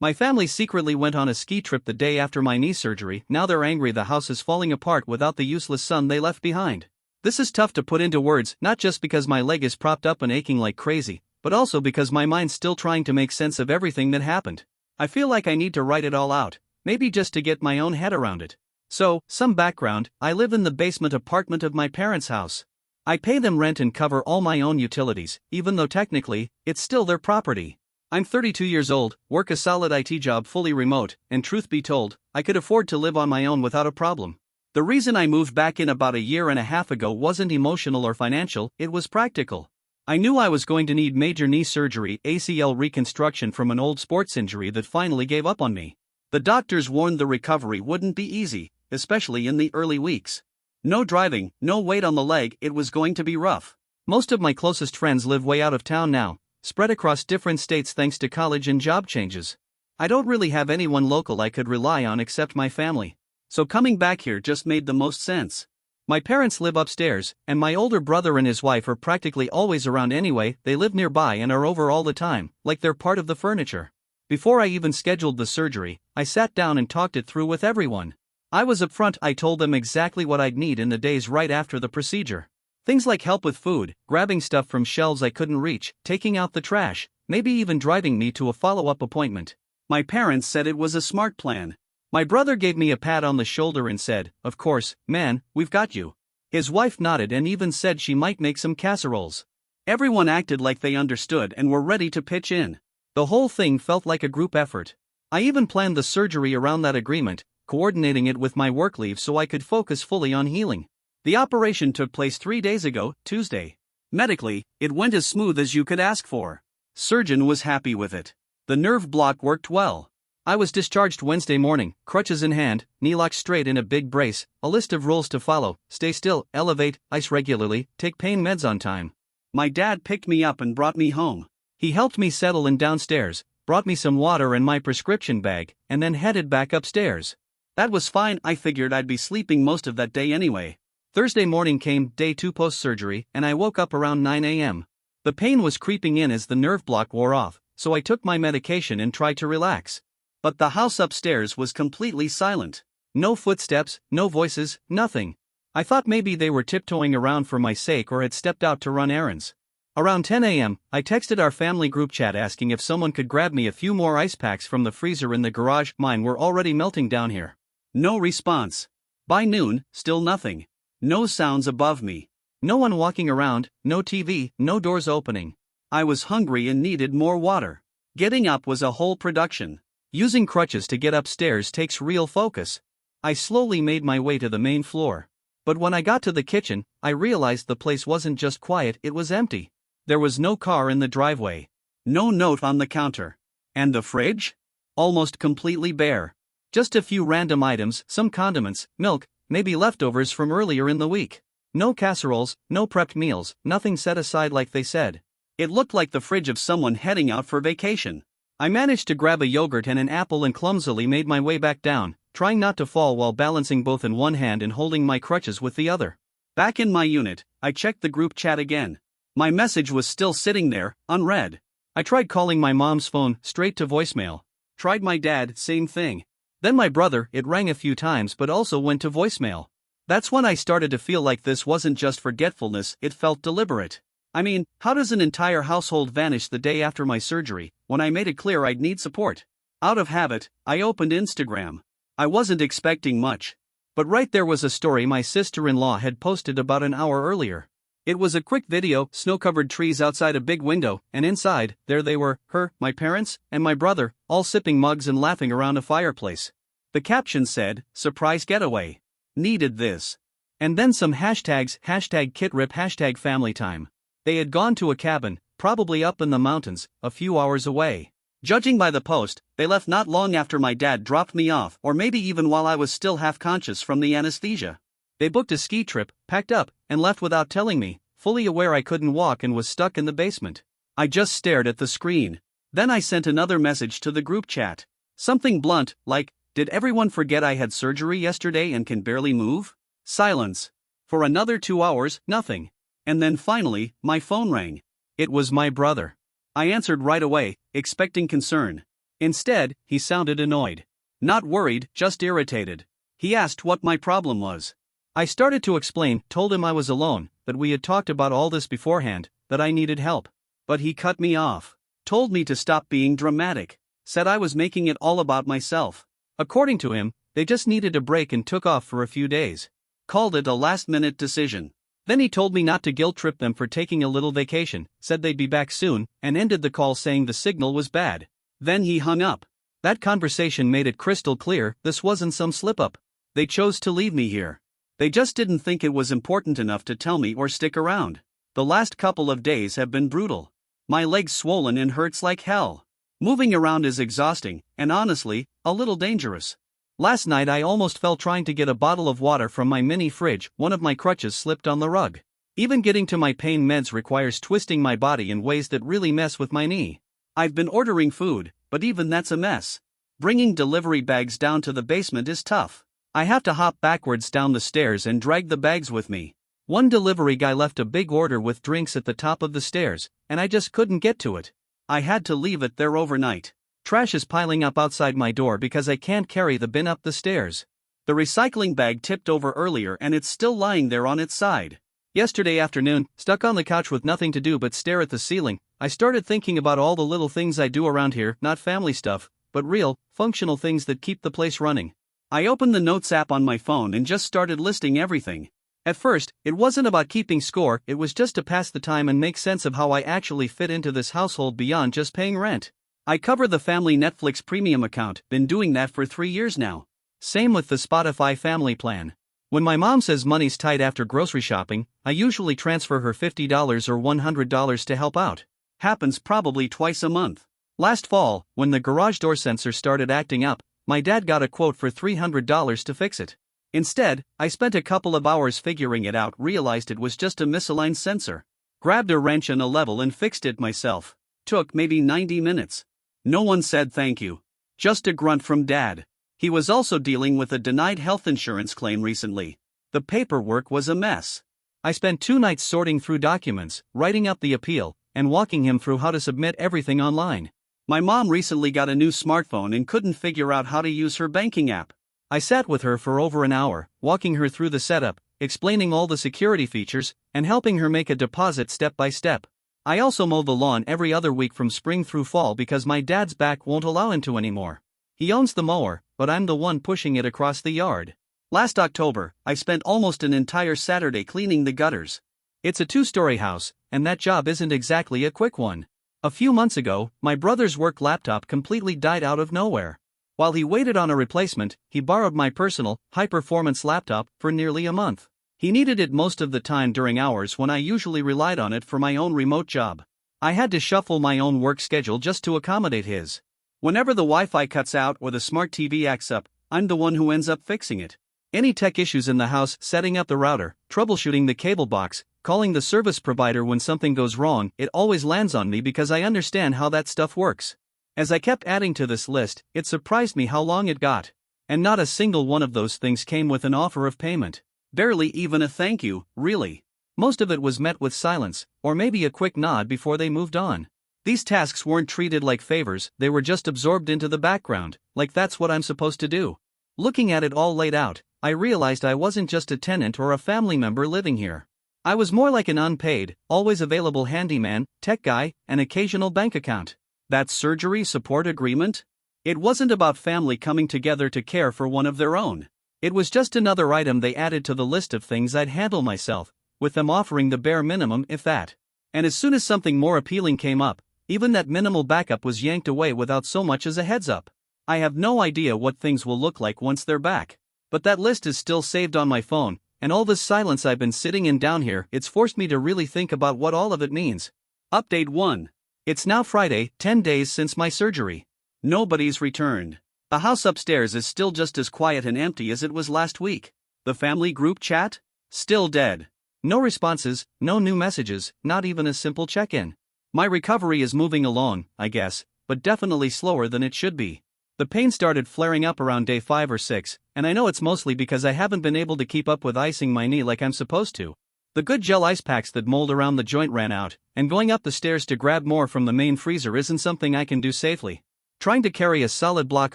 My family secretly went on a ski trip the day after my knee surgery. Now they're angry the house is falling apart without the useless son they left behind. This is tough to put into words, not just because my leg is propped up and aching like crazy, but also because my mind's still trying to make sense of everything that happened. I feel like I need to write it all out, maybe just to get my own head around it. So, some background: I live in the basement apartment of my parents' house. I pay them rent and cover all my own utilities, even though technically, it's still their property. I'm 32 years old, work a solid IT job fully remote, and truth be told, I could afford to live on my own without a problem. The reason I moved back in about a year and a half ago wasn't emotional or financial, it was practical. I knew I was going to need major knee surgery, ACL reconstruction from an old sports injury that finally gave up on me. The doctors warned the recovery wouldn't be easy, especially in the early weeks. No driving, no weight on the leg, it was going to be rough. Most of my closest friends live way out of town now, spread across different states thanks to college and job changes. I don't really have anyone local I could rely on except my family. So coming back here just made the most sense. My parents live upstairs, and my older brother and his wife are practically always around anyway. They live nearby and are over all the time, like they're part of the furniture. Before I even scheduled the surgery, I sat down and talked it through with everyone. I was upfront. I told them exactly what I'd need in the days right after the procedure. Things like help with food, grabbing stuff from shelves I couldn't reach, taking out the trash, maybe even driving me to a follow-up appointment. My parents said it was a smart plan. My brother gave me a pat on the shoulder and said, "Of course, man, we've got you." His wife nodded and even said she might make some casseroles. Everyone acted like they understood and were ready to pitch in. The whole thing felt like a group effort. I even planned the surgery around that agreement, coordinating it with my work leave so I could focus fully on healing. The operation took place 3 days ago, Tuesday. Medically, it went as smooth as you could ask for. Surgeon was happy with it. The nerve block worked well. I was discharged Wednesday morning, crutches in hand, knee locked straight in a big brace, a list of rules to follow: stay still, elevate, ice regularly, take pain meds on time. My dad picked me up and brought me home. He helped me settle in downstairs, brought me some water and my prescription bag, and then headed back upstairs. That was fine. I figured I'd be sleeping most of that day anyway. Thursday morning came, day 2 post-surgery, and I woke up around 9 a.m. The pain was creeping in as the nerve block wore off, so I took my medication and tried to relax. But the house upstairs was completely silent. No footsteps, no voices, nothing. I thought maybe they were tiptoeing around for my sake or had stepped out to run errands. Around 10 a.m., I texted our family group chat asking if someone could grab me a few more ice packs from the freezer in the garage. Mine were already melting down here. No response. By noon, still nothing. No sounds above me. No one walking around, no TV, no doors opening. I was hungry and needed more water. Getting up was a whole production. Using crutches to get upstairs takes real focus. I slowly made my way to the main floor. But when I got to the kitchen, I realized the place wasn't just quiet, it was empty. There was no car in the driveway. No note on the counter. And the fridge? Almost completely bare. Just a few random items, some condiments, milk, maybe leftovers from earlier in the week. No casseroles, no prepped meals, nothing set aside like they said. It looked like the fridge of someone heading out for vacation. I managed to grab a yogurt and an apple and clumsily made my way back down, trying not to fall while balancing both in one hand and holding my crutches with the other. Back in my unit, I checked the group chat again. My message was still sitting there, unread. I tried calling my mom's phone, straight to voicemail. Tried my dad, same thing. Then my brother, it rang a few times but also went to voicemail. That's when I started to feel like this wasn't just forgetfulness, it felt deliberate. I mean, how does an entire household vanish the day after my surgery, when I made it clear I'd need support? Out of habit, I opened Instagram. I wasn't expecting much. But right there was a story my sister-in-law had posted about an hour earlier. It was a quick video, snow-covered trees outside a big window, and inside, there they were, her, my parents, and my brother, all sipping mugs and laughing around a fireplace. The caption said, "Surprise getaway. Needed this." And then some hashtags, #KitRip, #FamilyTime. They had gone to a cabin, probably up in the mountains, a few hours away. Judging by the post, they left not long after my dad dropped me off, or maybe even while I was still half-conscious from the anesthesia. They booked a ski trip, packed up, and left without telling me, fully aware I couldn't walk and was stuck in the basement. I just stared at the screen. Then I sent another message to the group chat. Something blunt, like, "Did everyone forget I had surgery yesterday and can barely move?" Silence. For another 2 hours, nothing. And then finally, my phone rang. It was my brother. I answered right away, expecting concern. Instead, he sounded annoyed. Not worried, just irritated. He asked what my problem was. I started to explain, told him I was alone, that we had talked about all this beforehand, that I needed help. But he cut me off. Told me to stop being dramatic. Said I was making it all about myself. According to him, they just needed a break and took off for a few days. Called it a last-minute decision. Then he told me not to guilt-trip them for taking a little vacation, said they'd be back soon, and ended the call saying the signal was bad. Then he hung up. That conversation made it crystal clear this wasn't some slip-up. They chose to leave me here. They just didn't think it was important enough to tell me or stick around. The last couple of days have been brutal. My leg's swollen and hurts like hell. Moving around is exhausting, and honestly, a little dangerous. Last night I almost fell trying to get a bottle of water from my mini fridge, one of my crutches slipped on the rug. Even getting to my pain meds requires twisting my body in ways that really mess with my knee. I've been ordering food, but even that's a mess. Bringing delivery bags down to the basement is tough. I have to hop backwards down the stairs and drag the bags with me. One delivery guy left a big order with drinks at the top of the stairs, and I just couldn't get to it. I had to leave it there overnight. Trash is piling up outside my door because I can't carry the bin up the stairs. The recycling bag tipped over earlier and it's still lying there on its side. Yesterday afternoon, stuck on the couch with nothing to do but stare at the ceiling, I started thinking about all the little things I do around here, not family stuff, but real, functional things that keep the place running. I opened the Notes app on my phone and just started listing everything. At first, it wasn't about keeping score, it was just to pass the time and make sense of how I actually fit into this household beyond just paying rent. I cover the family Netflix premium account, been doing that for 3 years now. Same with the Spotify family plan. When my mom says money's tight after grocery shopping, I usually transfer her $50 or $100 to help out. Happens probably twice a month. Last fall, when the garage door sensor started acting up, my dad got a quote for $300 to fix it. Instead, I spent a couple of hours figuring it out, realized it was just a misaligned sensor. Grabbed a wrench and a level and fixed it myself. Took maybe 90 minutes. No one said thank you. Just a grunt from Dad. He was also dealing with a denied health insurance claim recently. The paperwork was a mess. I spent 2 nights sorting through documents, writing up the appeal, and walking him through how to submit everything online. My mom recently got a new smartphone and couldn't figure out how to use her banking app. I sat with her for over an hour, walking her through the setup, explaining all the security features, and helping her make a deposit step by step. I also mow the lawn every other week from spring through fall because my dad's back won't allow him to anymore. He owns the mower, but I'm the one pushing it across the yard. Last October, I spent almost an entire Saturday cleaning the gutters. It's a 2-story house, and that job isn't exactly a quick one. A few months ago, my brother's work laptop completely died out of nowhere. While he waited on a replacement, he borrowed my personal, high-performance laptop for nearly a month. He needed it most of the time during hours when I usually relied on it for my own remote job. I had to shuffle my own work schedule just to accommodate his. Whenever the Wi-Fi cuts out or the smart TV acts up, I'm the one who ends up fixing it. Any tech issues in the house, setting up the router, troubleshooting the cable box, calling the service provider when something goes wrong, it always lands on me because I understand how that stuff works. As I kept adding to this list, it surprised me how long it got. And not a single one of those things came with an offer of payment. Barely even a thank you, really. Most of it was met with silence, or maybe a quick nod before they moved on. These tasks weren't treated like favors, they were just absorbed into the background, like that's what I'm supposed to do. Looking at it all laid out, I realized I wasn't just a tenant or a family member living here. I was more like an unpaid, always available handyman, tech guy, an occasional bank account. That surgery support agreement? It wasn't about family coming together to care for one of their own. It was just another item they added to the list of things I'd handle myself, with them offering the bare minimum if that. And as soon as something more appealing came up, even that minimal backup was yanked away without so much as a heads up. I have no idea what things will look like once they're back. But that list is still saved on my phone, and all this silence I've been sitting in down here, it's forced me to really think about what all of it means. Update 1. It's now Friday, 10 days since my surgery. Nobody's returned. The house upstairs is still just as quiet and empty as it was last week. The family group chat? Still dead. No responses, no new messages, not even a simple check-in. My recovery is moving along, I guess, but definitely slower than it should be. The pain started flaring up around day 5 or 6, and I know it's mostly because I haven't been able to keep up with icing my knee like I'm supposed to. The good gel ice packs that mold around the joint ran out, and going up the stairs to grab more from the main freezer isn't something I can do safely. Trying to carry a solid block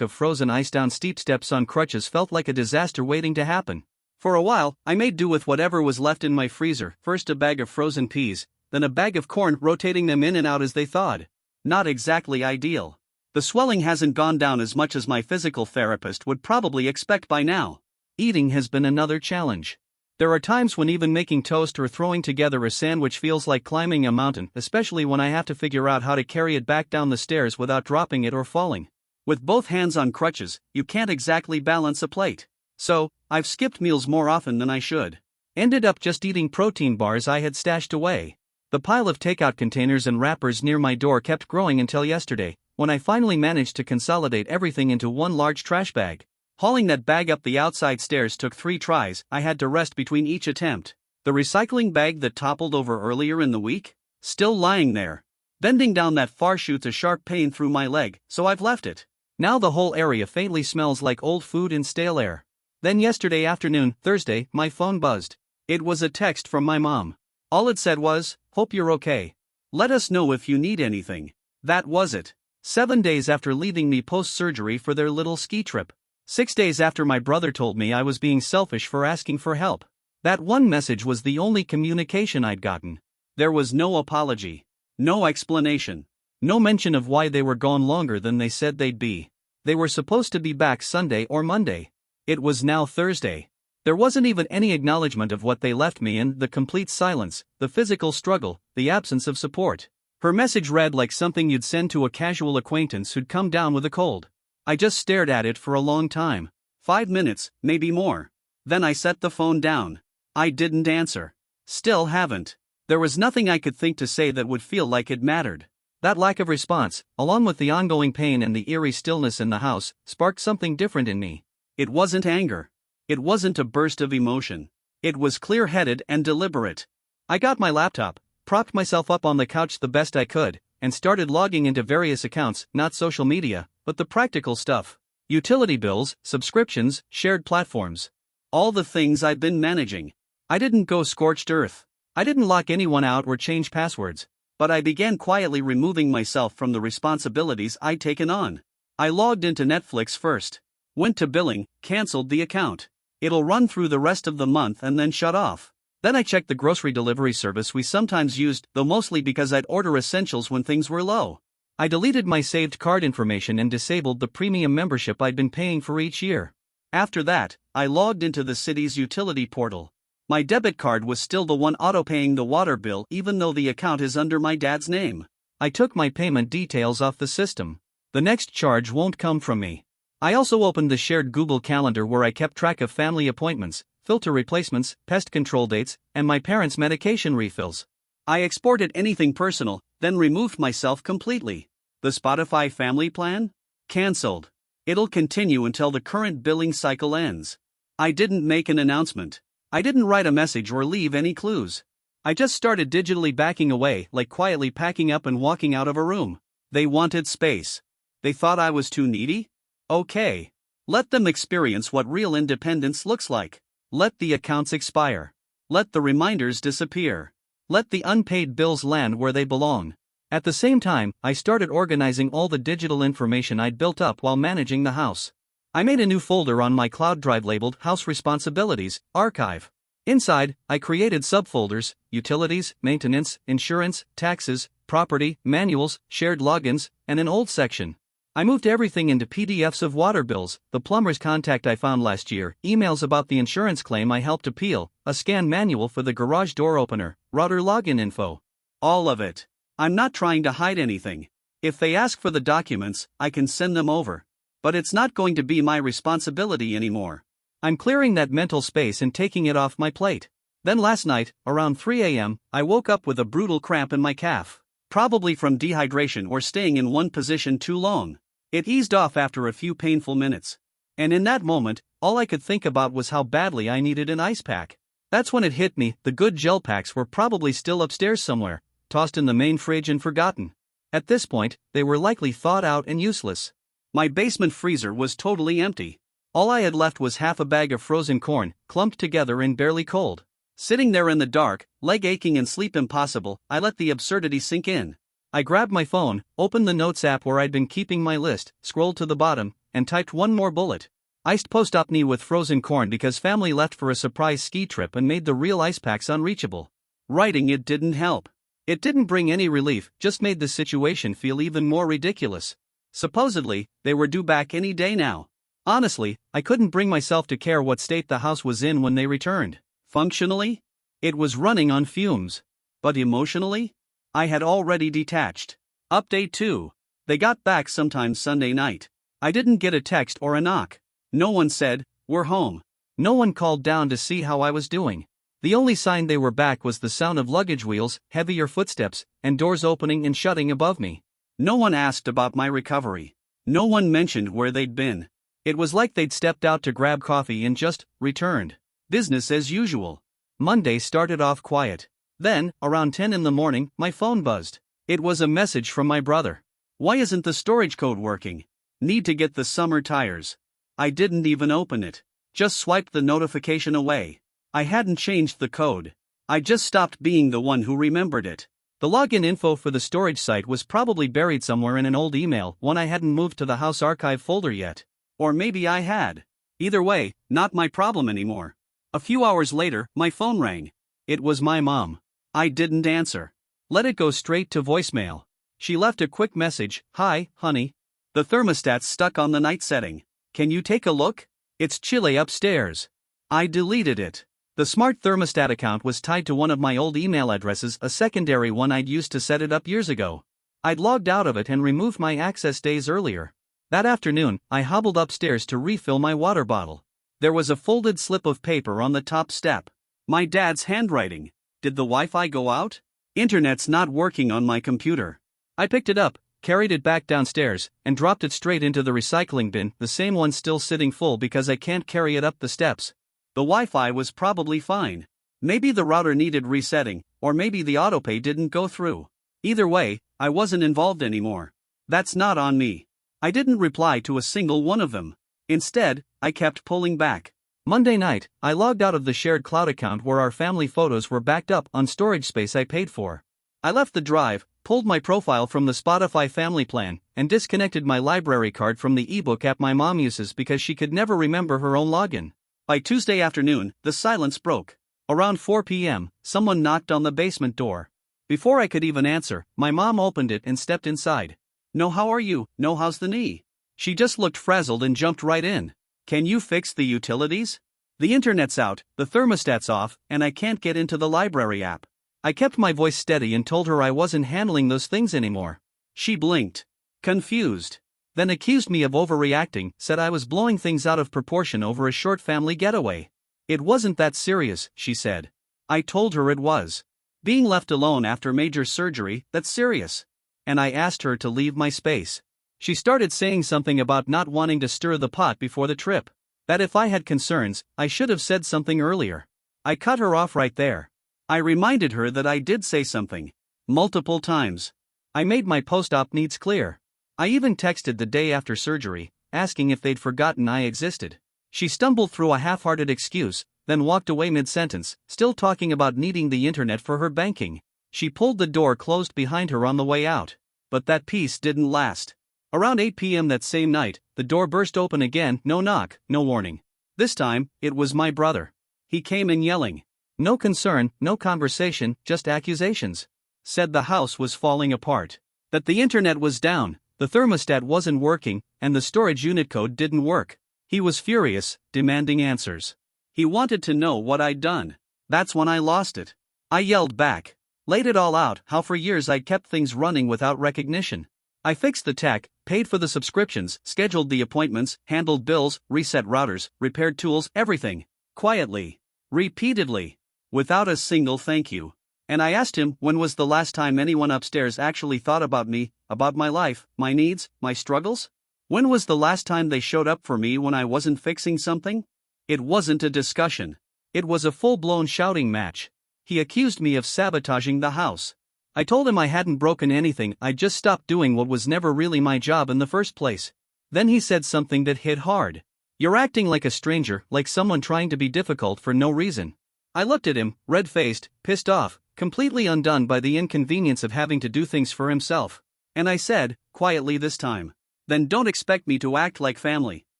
of frozen ice down steep steps on crutches felt like a disaster waiting to happen. For a while, I made do with whatever was left in my freezer, first a bag of frozen peas, then a bag of corn, rotating them in and out as they thawed. Not exactly ideal. The swelling hasn't gone down as much as my physical therapist would probably expect by now. Eating has been another challenge. There are times when even making toast or throwing together a sandwich feels like climbing a mountain, especially when I have to figure out how to carry it back down the stairs without dropping it or falling. With both hands on crutches, you can't exactly balance a plate. So, I've skipped meals more often than I should. Ended up just eating protein bars I had stashed away. The pile of takeout containers and wrappers near my door kept growing until yesterday, when I finally managed to consolidate everything into one large trash bag. Hauling that bag up the outside stairs took 3 tries. I had to rest between each attempt. The recycling bag that toppled over earlier in the week? Still lying there. Bending down that far shoots a sharp pain through my leg, so I've left it. Now the whole area faintly smells like old food and stale air. Then yesterday afternoon, Thursday, my phone buzzed. It was a text from my mom. All it said was, "Hope you're okay. Let us know if you need anything." That was it. 7 days after leaving me post-surgery for their little ski trip. 6 days after my brother told me I was being selfish for asking for help. That one message was the only communication I'd gotten. There was no apology. No explanation. No mention of why they were gone longer than they said they'd be. They were supposed to be back Sunday or Monday. It was now Thursday. There wasn't even any acknowledgement of what they left me in, the complete silence, the physical struggle, the absence of support. Her message read like something you'd send to a casual acquaintance who'd come down with a cold. I just stared at it for a long time. 5 minutes, maybe more. Then I set the phone down. I didn't answer. Still haven't. There was nothing I could think to say that would feel like it mattered. That lack of response, along with the ongoing pain and the eerie stillness in the house, sparked something different in me. It wasn't anger. It wasn't a burst of emotion. It was clear-headed and deliberate. I got my laptop, propped myself up on the couch the best I could, and started logging into various accounts, not social media, but the practical stuff. Utility bills, subscriptions, shared platforms. All the things I've been managing. I didn't go scorched earth. I didn't lock anyone out or change passwords. But I began quietly removing myself from the responsibilities I'd taken on. I logged into Netflix first. Went to billing, canceled the account. It'll run through the rest of the month and then shut off. Then I checked the grocery delivery service we sometimes used, though mostly because I'd order essentials when things were low. I deleted my saved card information and disabled the premium membership I'd been paying for each year. After that, I logged into the city's utility portal. My debit card was still the one auto-paying the water bill even though the account is under my dad's name. I took my payment details off the system. The next charge won't come from me. I also opened the shared Google Calendar where I kept track of family appointments, filter replacements, pest control dates, and my parents' medication refills. I exported anything personal, then removed myself completely. The Spotify family plan? Cancelled. It'll continue until the current billing cycle ends. I didn't make an announcement. I didn't write a message or leave any clues. I just started digitally backing away, like quietly packing up and walking out of a room. They wanted space. They thought I was too needy? Okay. Let them experience what real independence looks like. Let the accounts expire. Let the reminders disappear. Let the unpaid bills land where they belong. At the same time, I started organizing all the digital information I'd built up while managing the house. I made a new folder on my cloud drive labeled House Responsibilities, Archive. Inside, I created subfolders: utilities, maintenance, insurance, taxes, property, manuals, shared logins, and an old section. I moved everything into PDFs of water bills, the plumber's contact I found last year, emails about the insurance claim I helped appeal, a scanned manual for the garage door opener, router login info. All of it. I'm not trying to hide anything. If they ask for the documents, I can send them over. But it's not going to be my responsibility anymore. I'm clearing that mental space and taking it off my plate. Then last night, around 3 a.m., I woke up with a brutal cramp in my calf. Probably from dehydration or staying in one position too long. It eased off after a few painful minutes. And in that moment, all I could think about was how badly I needed an ice pack. That's when it hit me, the good gel packs were probably still upstairs somewhere, tossed in the main fridge and forgotten. At this point, they were likely thawed out and useless. My basement freezer was totally empty. All I had left was half a bag of frozen corn, clumped together and barely cold. Sitting there in the dark, leg aching and sleep impossible, I let the absurdity sink in. I grabbed my phone, opened the Notes app where I'd been keeping my list, scrolled to the bottom, and typed one more bullet. Iced post-op-knee with frozen corn because family left for a surprise ski trip and made the real ice packs unreachable. Writing it didn't help. It didn't bring any relief, just made the situation feel even more ridiculous. Supposedly, they were due back any day now. Honestly, I couldn't bring myself to care what state the house was in when they returned. Functionally, it was running on fumes. But emotionally, I had already detached. Update 2. They got back sometime Sunday night. I didn't get a text or a knock. No one said, "We're home." No one called down to see how I was doing. The only sign they were back was the sound of luggage wheels, heavier footsteps, and doors opening and shutting above me. No one asked about my recovery. No one mentioned where they'd been. It was like they'd stepped out to grab coffee and just returned. Business as usual. Monday started off quiet. Then, around 10 in the morning, my phone buzzed. It was a message from my brother. "Why isn't the storage code working? Need to get the summer tires." I didn't even open it. Just swiped the notification away. I hadn't changed the code. I just stopped being the one who remembered it. The login info for the storage site was probably buried somewhere in an old email, one I hadn't moved to the house archive folder yet. Or maybe I had. Either way, not my problem anymore. A few hours later, my phone rang. It was my mom. I didn't answer. Let it go straight to voicemail. She left a quick message, "Hi, honey. The thermostat's stuck on the night setting. Can you take a look? It's chilly upstairs." I deleted it. The smart thermostat account was tied to one of my old email addresses, a secondary one I'd used to set it up years ago. I'd logged out of it and removed my access days earlier. That afternoon, I hobbled upstairs to refill my water bottle. There was a folded slip of paper on the top step. My dad's handwriting. Did the Wi-Fi go out? Internet's not working on my computer. I picked it up, carried it back downstairs, and dropped it straight into the recycling bin, the same one still sitting full because I can't carry it up the steps. The Wi-Fi was probably fine. Maybe the router needed resetting, or maybe the autopay didn't go through. Either way, I wasn't involved anymore. That's not on me. I didn't reply to a single one of them. Instead, I kept pulling back. Monday night, I logged out of the shared cloud account where our family photos were backed up on storage space I paid for. I left the drive, pulled my profile from the Spotify family plan, and disconnected my library card from the ebook app my mom uses because she could never remember her own login. By Tuesday afternoon, the silence broke. Around 4 p.m., someone knocked on the basement door. Before I could even answer, my mom opened it and stepped inside. "No, how are you? No, how's the knee?" She just looked frazzled and jumped right in. "Can you fix the utilities? The internet's out, the thermostat's off, and I can't get into the library app." I kept my voice steady and told her I wasn't handling those things anymore. She blinked, confused, then accused me of overreacting, said I was blowing things out of proportion over a short family getaway. "It wasn't that serious," she said. I told her it was. Being left alone after major surgery, that's serious. And I asked her to leave my space. She started saying something about not wanting to stir the pot before the trip. That if I had concerns, I should have said something earlier. I cut her off right there. I reminded her that I did say something. Multiple times. I made my post-op needs clear. I even texted the day after surgery, asking if they'd forgotten I existed. She stumbled through a half-hearted excuse, then walked away mid-sentence, still talking about needing the internet for her banking. She pulled the door closed behind her on the way out. But that peace didn't last. Around 8 p.m. that same night, the door burst open again, no knock, no warning. This time, it was my brother. He came in yelling. No concern, no conversation, just accusations. Said the house was falling apart. That the internet was down, the thermostat wasn't working, and the storage unit code didn't work. He was furious, demanding answers. He wanted to know what I'd done. That's when I lost it. I yelled back. Laid it all out, how for years I'd kept things running without recognition. I fixed the tech, paid for the subscriptions, scheduled the appointments, handled bills, reset routers, repaired tools, everything. Quietly. Repeatedly. Without a single thank you. And I asked him when was the last time anyone upstairs actually thought about me, about my life, my needs, my struggles? When was the last time they showed up for me when I wasn't fixing something? It wasn't a discussion. It was a full-blown shouting match. He accused me of sabotaging the house. I told him I hadn't broken anything, I'd just stopped doing what was never really my job in the first place. Then he said something that hit hard. "You're acting like a stranger, like someone trying to be difficult for no reason." I looked at him, red-faced, pissed off, completely undone by the inconvenience of having to do things for himself. And I said, quietly this time, "Then don't expect me to act like family."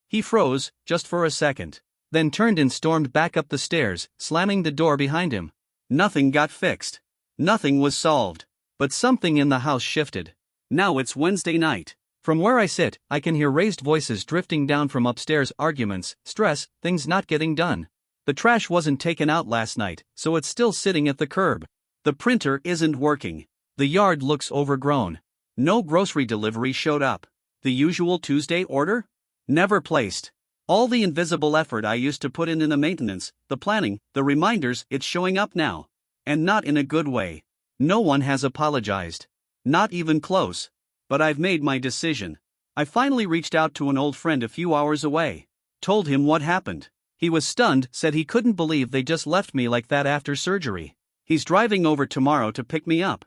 He froze, just for a second, then turned and stormed back up the stairs, slamming the door behind him. Nothing got fixed. Nothing was solved. But something in the house shifted. Now it's Wednesday night. From where I sit, I can hear raised voices drifting down from upstairs, arguments, stress, things not getting done. The trash wasn't taken out last night, so it's still sitting at the curb. The printer isn't working. The yard looks overgrown. No grocery delivery showed up. The usual Tuesday order? Never placed. All the invisible effort I used to put in the maintenance, the planning, the reminders, it's showing up now. And not in a good way. No one has apologized. Not even close. But I've made my decision. I finally reached out to an old friend a few hours away. Told him what happened. He was stunned, said he couldn't believe they just left me like that after surgery. He's driving over tomorrow to pick me up.